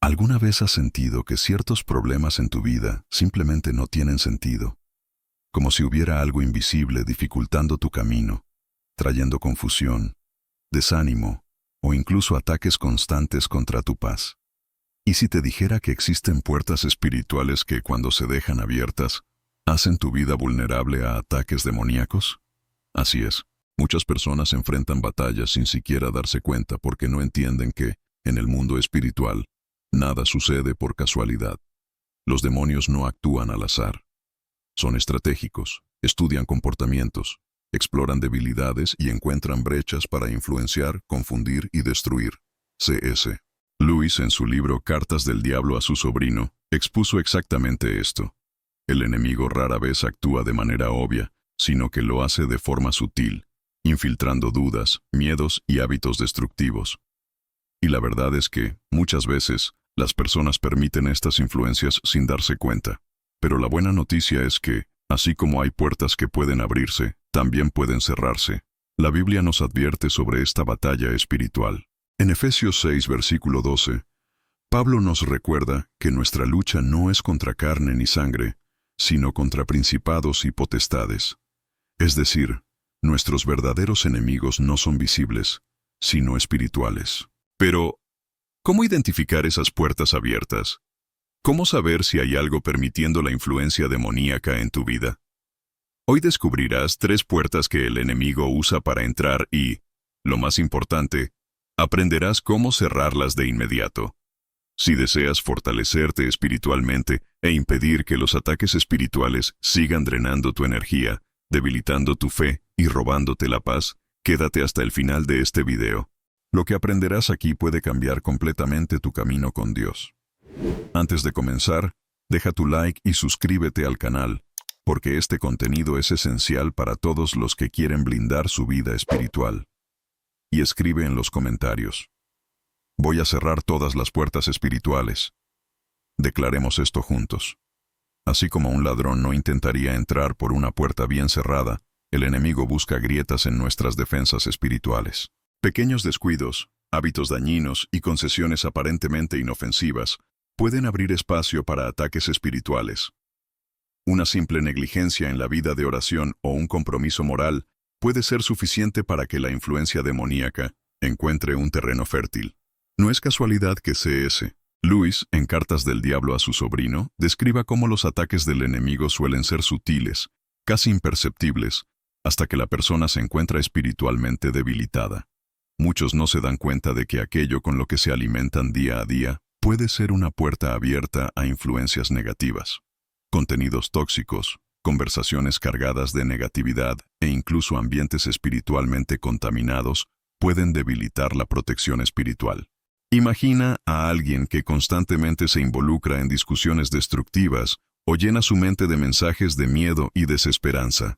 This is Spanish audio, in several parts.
¿Alguna vez has sentido que ciertos problemas en tu vida simplemente no tienen sentido? Como si hubiera algo invisible dificultando tu camino, trayendo confusión, desánimo o incluso ataques constantes contra tu paz. ¿Y si te dijera que existen puertas espirituales que, cuando se dejan abiertas, hacen tu vida vulnerable a ataques demoníacos? Así es, muchas personas enfrentan batallas sin siquiera darse cuenta porque no entienden que, en el mundo espiritual, nada sucede por casualidad. Los demonios no actúan al azar. Son estratégicos, estudian comportamientos, exploran debilidades y encuentran brechas para influenciar, confundir y destruir. C.S. Lewis, en su libro Cartas del Diablo a su sobrino, expuso exactamente esto. El enemigo rara vez actúa de manera obvia, sino que lo hace de forma sutil, infiltrando dudas, miedos y hábitos destructivos. Y la verdad es que, muchas veces, las personas permiten estas influencias sin darse cuenta. Pero la buena noticia es que, así como hay puertas que pueden abrirse, también pueden cerrarse. La Biblia nos advierte sobre esta batalla espiritual. En Efesios 6, versículo 12, Pablo nos recuerda que nuestra lucha no es contra carne ni sangre, sino contra principados y potestades. Es decir, nuestros verdaderos enemigos no son visibles, sino espirituales. Pero, ¿cómo identificar esas puertas abiertas? ¿Cómo saber si hay algo permitiendo la influencia demoníaca en tu vida? Hoy descubrirás 3 puertas que el enemigo usa para entrar y, lo más importante, aprenderás cómo cerrarlas de inmediato. Si deseas fortalecerte espiritualmente e impedir que los ataques espirituales sigan drenando tu energía, debilitando tu fe y robándote la paz, quédate hasta el final de este video. Lo que aprenderás aquí puede cambiar completamente tu camino con Dios. Antes de comenzar, deja tu like y suscríbete al canal, porque este contenido es esencial para todos los que quieren blindar su vida espiritual. Y escribe en los comentarios: voy a cerrar todas las puertas espirituales. Declaremos esto juntos. Así como un ladrón no intentaría entrar por una puerta bien cerrada, el enemigo busca grietas en nuestras defensas espirituales. Pequeños descuidos, hábitos dañinos y concesiones aparentemente inofensivas pueden abrir espacio para ataques espirituales. Una simple negligencia en la vida de oración o un compromiso moral puede ser suficiente para que la influencia demoníaca encuentre un terreno fértil. No es casualidad que C.S. Lewis, en Cartas del Diablo a su sobrino, describa cómo los ataques del enemigo suelen ser sutiles, casi imperceptibles, hasta que la persona se encuentra espiritualmente debilitada. Muchos no se dan cuenta de que aquello con lo que se alimentan día a día puede ser una puerta abierta a influencias negativas. Contenidos tóxicos, conversaciones cargadas de negatividad e incluso ambientes espiritualmente contaminados pueden debilitar la protección espiritual. Imagina a alguien que constantemente se involucra en discusiones destructivas o llena su mente de mensajes de miedo y desesperanza.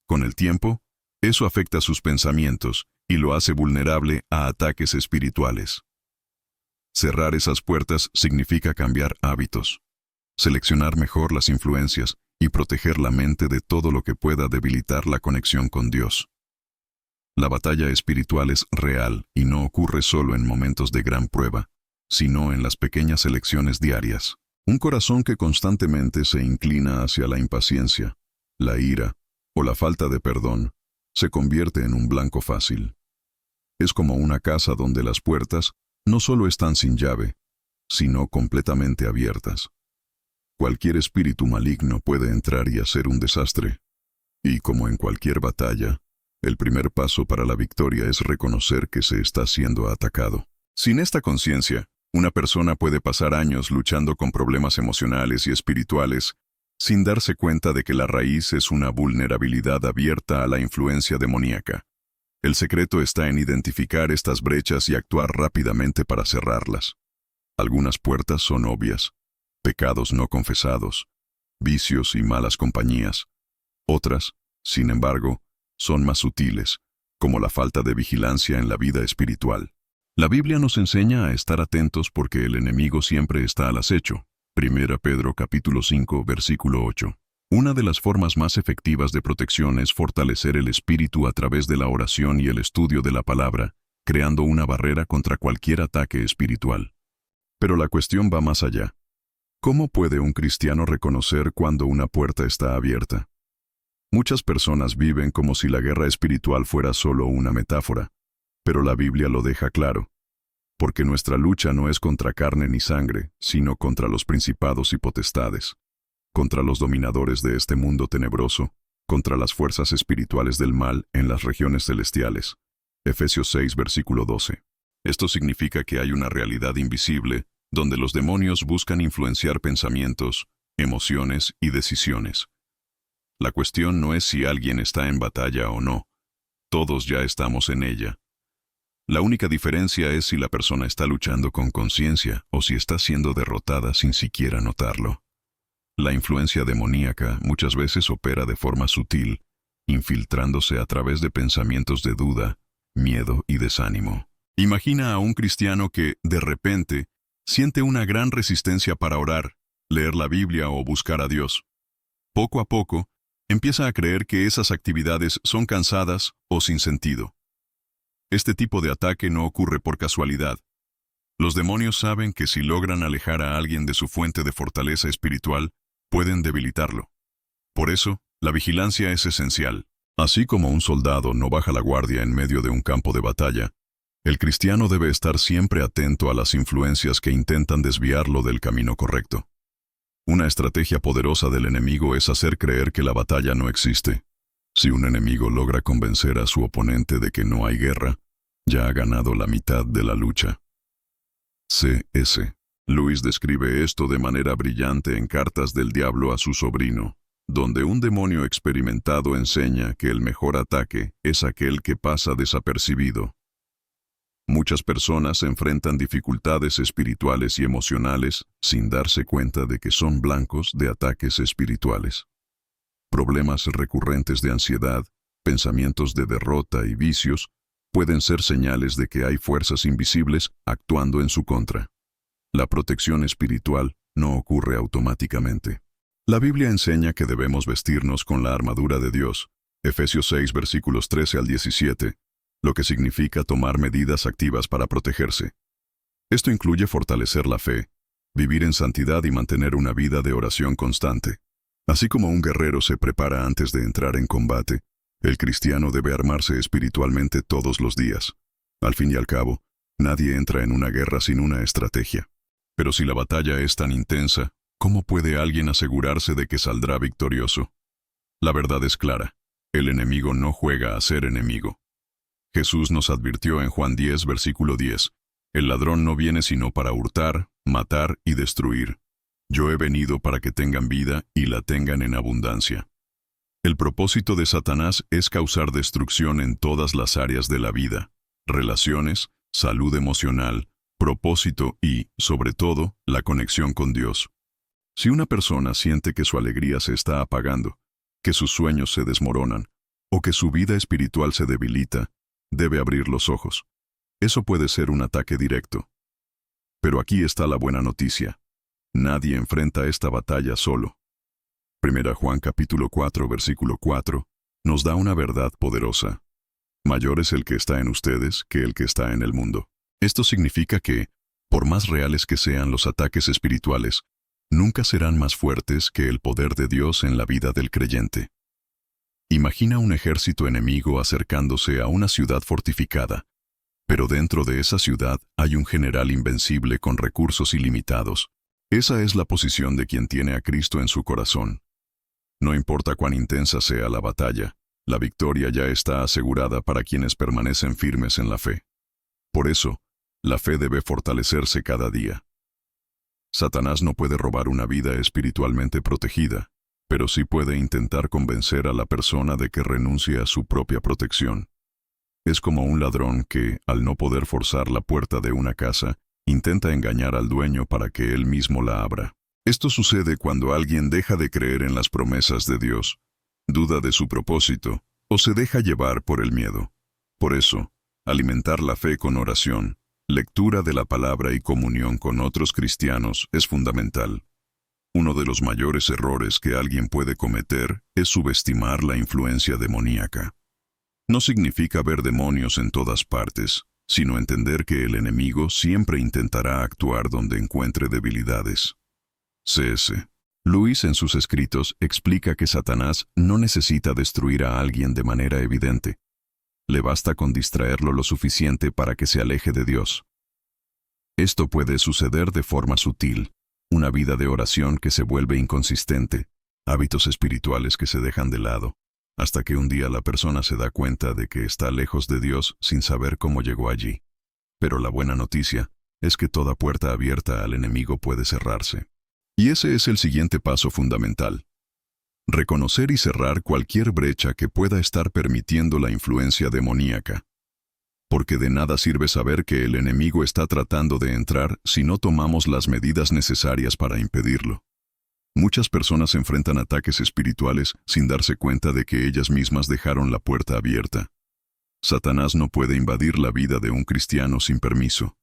Con el tiempo, eso afecta sus pensamientos y lo hace vulnerable a ataques espirituales. Cerrar esas puertas significa cambiar hábitos, seleccionar mejor las influencias y proteger la mente de todo lo que pueda debilitar la conexión con Dios. La batalla espiritual es real y no ocurre solo en momentos de gran prueba, sino en las pequeñas elecciones diarias. Un corazón que constantemente se inclina hacia la impaciencia, la ira o la falta de perdón se convierte en un blanco fácil. Es como una casa donde las puertas no solo están sin llave, sino completamente abiertas. Cualquier espíritu maligno puede entrar y hacer un desastre. Y como en cualquier batalla, el primer paso para la victoria es reconocer que se está siendo atacado. Sin esta conciencia, una persona puede pasar años luchando con problemas emocionales y espirituales sin darse cuenta de que la raíz es una vulnerabilidad abierta a la influencia demoníaca. El secreto está en identificar estas brechas y actuar rápidamente para cerrarlas. Algunas puertas son obvias: pecados no confesados, vicios y malas compañías. Otras, sin embargo, son más sutiles, como la falta de vigilancia en la vida espiritual. La Biblia nos enseña a estar atentos porque el enemigo siempre está al acecho. 1 Pedro capítulo 5, versículo 8. Una de las formas más efectivas de protección es fortalecer el espíritu a través de la oración y el estudio de la palabra, creando una barrera contra cualquier ataque espiritual. Pero la cuestión va más allá. ¿Cómo puede un cristiano reconocer cuando una puerta está abierta? Muchas personas viven como si la guerra espiritual fuera solo una metáfora, pero la Biblia lo deja claro. Porque nuestra lucha no es contra carne ni sangre, sino contra los principados y potestades, contra los dominadores de este mundo tenebroso, contra las fuerzas espirituales del mal en las regiones celestiales. Efesios 6, versículo 12. Esto significa que hay una realidad invisible, donde los demonios buscan influenciar pensamientos, emociones y decisiones. La cuestión no es si alguien está en batalla o no. Todos ya estamos en ella. La única diferencia es si la persona está luchando con conciencia o si está siendo derrotada sin siquiera notarlo. La influencia demoníaca muchas veces opera de forma sutil, infiltrándose a través de pensamientos de duda, miedo y desánimo. Imagina a un cristiano que, de repente, siente una gran resistencia para orar, leer la Biblia o buscar a Dios. Poco a poco, empieza a creer que esas actividades son cansadas o sin sentido. Este tipo de ataque no ocurre por casualidad. Los demonios saben que si logran alejar a alguien de su fuente de fortaleza espiritual, pueden debilitarlo. Por eso, la vigilancia es esencial. Así como un soldado no baja la guardia en medio de un campo de batalla, el cristiano debe estar siempre atento a las influencias que intentan desviarlo del camino correcto. Una estrategia poderosa del enemigo es hacer creer que la batalla no existe. Si un enemigo logra convencer a su oponente de que no hay guerra, ya ha ganado la mitad de la lucha. C.S. Lewis describe esto de manera brillante en Cartas del Diablo a su sobrino, donde un demonio experimentado enseña que el mejor ataque es aquel que pasa desapercibido. Muchas personas enfrentan dificultades espirituales y emocionales sin darse cuenta de que son blancos de ataques espirituales. Problemas recurrentes de ansiedad, pensamientos de derrota y vicios pueden ser señales de que hay fuerzas invisibles actuando en su contra. La protección espiritual no ocurre automáticamente. La Biblia enseña que debemos vestirnos con la armadura de Dios, Efesios 6, versículos 13 al 17, lo que significa tomar medidas activas para protegerse. Esto incluye fortalecer la fe, vivir en santidad y mantener una vida de oración constante. Así como un guerrero se prepara antes de entrar en combate, el cristiano debe armarse espiritualmente todos los días. Al fin y al cabo, nadie entra en una guerra sin una estrategia. Pero si la batalla es tan intensa, ¿cómo puede alguien asegurarse de que saldrá victorioso? La verdad es clara: el enemigo no juega a ser enemigo. Jesús nos advirtió en Juan 10, versículo 10, «El ladrón no viene sino para hurtar, matar y destruir. Yo he venido para que tengan vida y la tengan en abundancia». El propósito de Satanás es causar destrucción en todas las áreas de la vida: relaciones, salud emocional, propósito y, sobre todo, la conexión con Dios. Si una persona siente que su alegría se está apagando, que sus sueños se desmoronan, o que su vida espiritual se debilita, debe abrir los ojos. Eso puede ser un ataque directo. Pero aquí está la buena noticia: nadie enfrenta esta batalla solo. 1 Juan capítulo 4, versículo 4, nos da una verdad poderosa. Mayor es el que está en ustedes que el que está en el mundo. Esto significa que, por más reales que sean los ataques espirituales, nunca serán más fuertes que el poder de Dios en la vida del creyente. Imagina un ejército enemigo acercándose a una ciudad fortificada, pero dentro de esa ciudad hay un general invencible con recursos ilimitados. Esa es la posición de quien tiene a Cristo en su corazón. No importa cuán intensa sea la batalla, la victoria ya está asegurada para quienes permanecen firmes en la fe. Por eso, la fe debe fortalecerse cada día. Satanás no puede robar una vida espiritualmente protegida, pero sí puede intentar convencer a la persona de que renuncie a su propia protección. Es como un ladrón que, al no poder forzar la puerta de una casa, intenta engañar al dueño para que él mismo la abra. Esto sucede cuando alguien deja de creer en las promesas de Dios, duda de su propósito, o se deja llevar por el miedo. Por eso, alimentar la fe con oración, lectura de la palabra y comunión con otros cristianos es fundamental. Uno de los mayores errores que alguien puede cometer es subestimar la influencia demoníaca. No significa ver demonios en todas partes, sino entender que el enemigo siempre intentará actuar donde encuentre debilidades. C.S. Lewis en sus escritos explica que Satanás no necesita destruir a alguien de manera evidente. Le basta con distraerlo lo suficiente para que se aleje de Dios. Esto puede suceder de forma sutil, una vida de oración que se vuelve inconsistente, hábitos espirituales que se dejan de lado, hasta que un día la persona se da cuenta de que está lejos de Dios sin saber cómo llegó allí. Pero la buena noticia es que toda puerta abierta al enemigo puede cerrarse. Y ese es el siguiente paso fundamental. Reconocer y cerrar cualquier brecha que pueda estar permitiendo la influencia demoníaca. Porque de nada sirve saber que el enemigo está tratando de entrar si no tomamos las medidas necesarias para impedirlo. Muchas personas enfrentan ataques espirituales sin darse cuenta de que ellas mismas dejaron la puerta abierta. Satanás no puede invadir la vida de un cristiano sin permiso,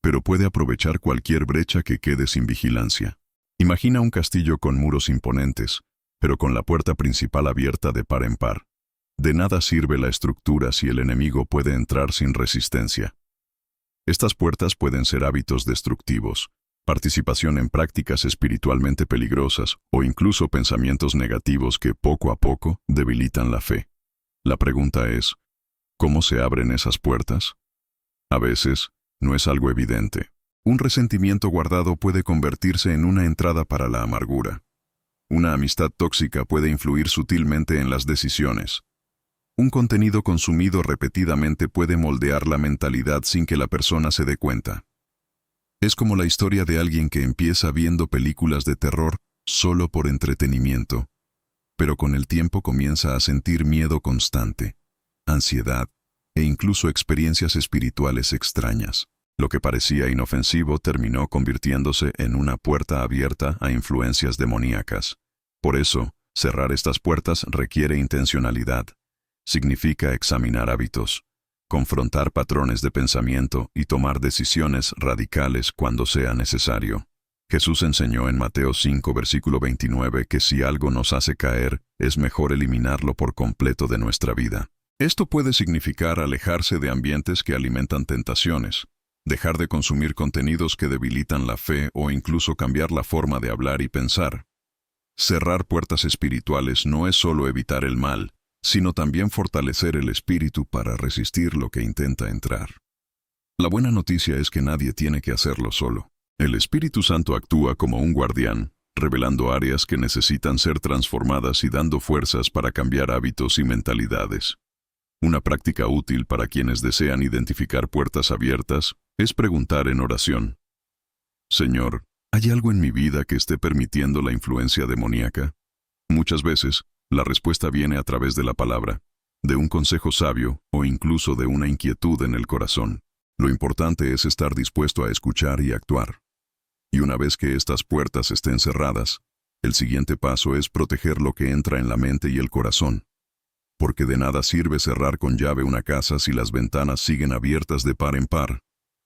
pero puede aprovechar cualquier brecha que quede sin vigilancia. Imagina un castillo con muros imponentes, pero con la puerta principal abierta de par en par. De nada sirve la estructura si el enemigo puede entrar sin resistencia. Estas puertas pueden ser hábitos destructivos, participación en prácticas espiritualmente peligrosas o incluso pensamientos negativos que poco a poco debilitan la fe. La pregunta es, ¿cómo se abren esas puertas? A veces, no es algo evidente. Un resentimiento guardado puede convertirse en una entrada para la amargura. Una amistad tóxica puede influir sutilmente en las decisiones. Un contenido consumido repetidamente puede moldear la mentalidad sin que la persona se dé cuenta. Es como la historia de alguien que empieza viendo películas de terror solo por entretenimiento, pero con el tiempo comienza a sentir miedo constante, ansiedad e incluso experiencias espirituales extrañas. Lo que parecía inofensivo terminó convirtiéndose en una puerta abierta a influencias demoníacas. Por eso, cerrar estas puertas requiere intencionalidad. Significa examinar hábitos, confrontar patrones de pensamiento y tomar decisiones radicales cuando sea necesario. Jesús enseñó en Mateo 5, versículo 29 que si algo nos hace caer, es mejor eliminarlo por completo de nuestra vida. Esto puede significar alejarse de ambientes que alimentan tentaciones, dejar de consumir contenidos que debilitan la fe o incluso cambiar la forma de hablar y pensar. Cerrar puertas espirituales no es solo evitar el mal, sino también fortalecer el espíritu para resistir lo que intenta entrar. La buena noticia es que nadie tiene que hacerlo solo. El Espíritu Santo actúa como un guardián, revelando áreas que necesitan ser transformadas y dando fuerzas para cambiar hábitos y mentalidades. Una práctica útil para quienes desean identificar puertas abiertas es preguntar en oración: Señor, ¿hay algo en mi vida que esté permitiendo la influencia demoníaca? Muchas veces, la respuesta viene a través de la palabra, de un consejo sabio o incluso de una inquietud en el corazón. Lo importante es estar dispuesto a escuchar y actuar. Y una vez que estas puertas estén cerradas, el siguiente paso es proteger lo que entra en la mente y el corazón. Porque de nada sirve cerrar con llave una casa si las ventanas siguen abiertas de par en par,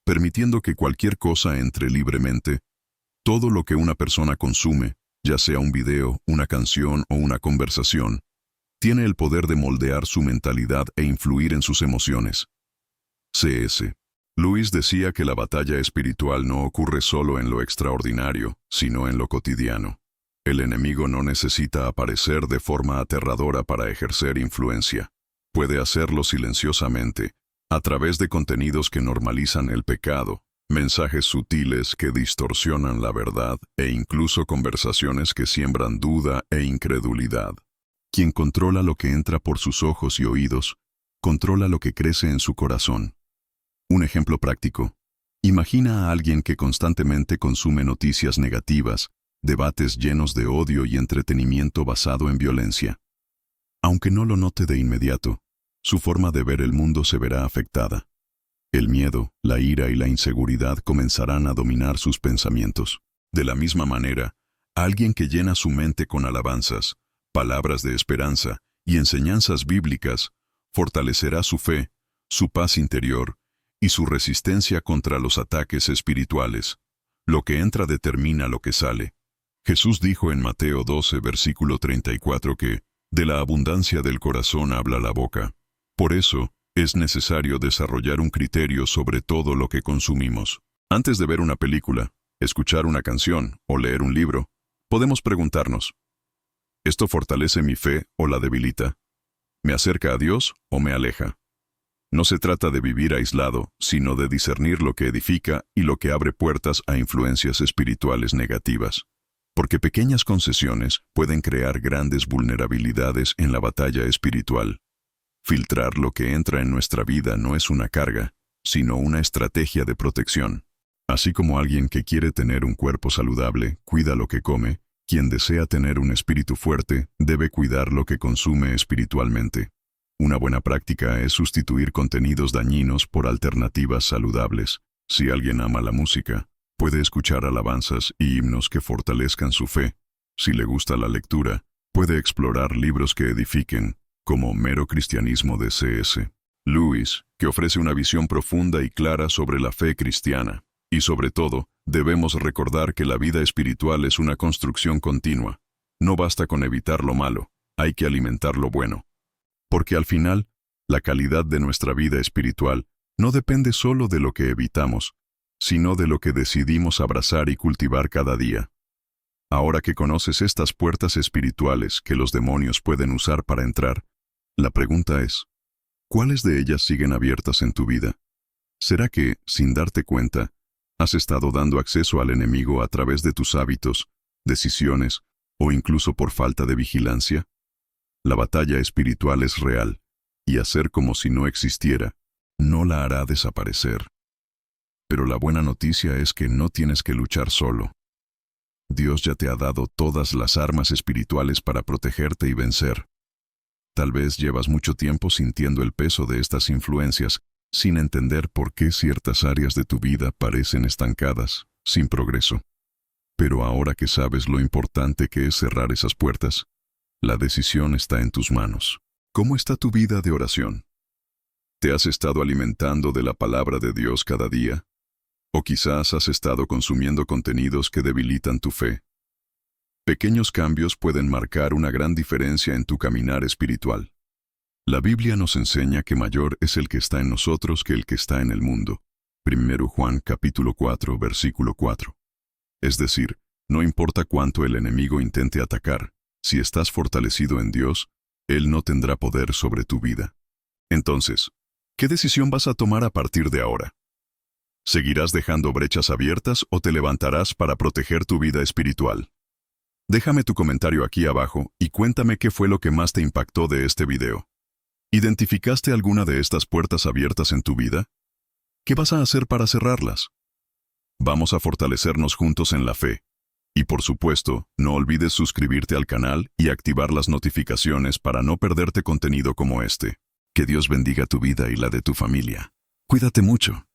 permitiendo que cualquier cosa entre libremente. Todo lo que una persona consume, ya sea un video, una canción o una conversación, tiene el poder de moldear su mentalidad e influir en sus emociones. C.S. Lewis decía que la batalla espiritual no ocurre solo en lo extraordinario, sino en lo cotidiano. El enemigo no necesita aparecer de forma aterradora para ejercer influencia. Puede hacerlo silenciosamente, a través de contenidos que normalizan el pecado, mensajes sutiles que distorsionan la verdad e incluso conversaciones que siembran duda e incredulidad. Quien controla lo que entra por sus ojos y oídos, controla lo que crece en su corazón. Un ejemplo práctico. Imagina a alguien que constantemente consume noticias negativas, debates llenos de odio y entretenimiento basado en violencia. Aunque no lo note de inmediato, su forma de ver el mundo se verá afectada. El miedo, la ira y la inseguridad comenzarán a dominar sus pensamientos. De la misma manera, alguien que llena su mente con alabanzas, palabras de esperanza y enseñanzas bíblicas, fortalecerá su fe, su paz interior y su resistencia contra los ataques espirituales. Lo que entra determina lo que sale. Jesús dijo en Mateo 12, versículo 34 que, de la abundancia del corazón habla la boca. Por eso, Es necesario desarrollar un criterio sobre todo lo que consumimos. Antes de ver una película, escuchar una canción o leer un libro, podemos preguntarnos, ¿esto fortalece mi fe o la debilita? ¿Me acerca a Dios o me aleja? No se trata de vivir aislado, sino de discernir lo que edifica y lo que abre puertas a influencias espirituales negativas. Porque pequeñas concesiones pueden crear grandes vulnerabilidades en la batalla espiritual. Filtrar lo que entra en nuestra vida no es una carga, sino una estrategia de protección. Así como alguien que quiere tener un cuerpo saludable cuida lo que come, quien desea tener un espíritu fuerte debe cuidar lo que consume espiritualmente. Una buena práctica es sustituir contenidos dañinos por alternativas saludables. Si alguien ama la música, puede escuchar alabanzas y himnos que fortalezcan su fe. Si le gusta la lectura, puede explorar libros que edifiquen, como Mero Cristianismo de C.S. Lewis, que ofrece una visión profunda y clara sobre la fe cristiana. Y sobre todo, debemos recordar que la vida espiritual es una construcción continua. No basta con evitar lo malo, hay que alimentar lo bueno. Porque al final, la calidad de nuestra vida espiritual no depende solo de lo que evitamos, sino de lo que decidimos abrazar y cultivar cada día. Ahora que conoces estas puertas espirituales que los demonios pueden usar para entrar, la pregunta es, ¿cuáles de ellas siguen abiertas en tu vida? ¿Será que, sin darte cuenta, has estado dando acceso al enemigo a través de tus hábitos, decisiones o incluso por falta de vigilancia? La batalla espiritual es real, y hacer como si no existiera no la hará desaparecer. Pero la buena noticia es que no tienes que luchar solo. Dios ya te ha dado todas las armas espirituales para protegerte y vencer. Tal vez llevas mucho tiempo sintiendo el peso de estas influencias, sin entender por qué ciertas áreas de tu vida parecen estancadas, sin progreso. Pero ahora que sabes lo importante que es cerrar esas puertas, la decisión está en tus manos. ¿Cómo está tu vida de oración? ¿Te has estado alimentando de la palabra de Dios cada día? ¿O quizás has estado consumiendo contenidos que debilitan tu fe? Pequeños cambios pueden marcar una gran diferencia en tu caminar espiritual. La Biblia nos enseña que mayor es el que está en nosotros que el que está en el mundo. 1 Juan capítulo 4, versículo 4. Es decir, no importa cuánto el enemigo intente atacar, si estás fortalecido en Dios, Él no tendrá poder sobre tu vida. Entonces, ¿qué decisión vas a tomar a partir de ahora? ¿Seguirás dejando brechas abiertas o te levantarás para proteger tu vida espiritual? Déjame tu comentario aquí abajo y cuéntame qué fue lo que más te impactó de este video. ¿Identificaste alguna de estas puertas abiertas en tu vida? ¿Qué vas a hacer para cerrarlas? Vamos a fortalecernos juntos en la fe. Y por supuesto, no olvides suscribirte al canal y activar las notificaciones para no perderte contenido como este. Que Dios bendiga tu vida y la de tu familia. Cuídate mucho.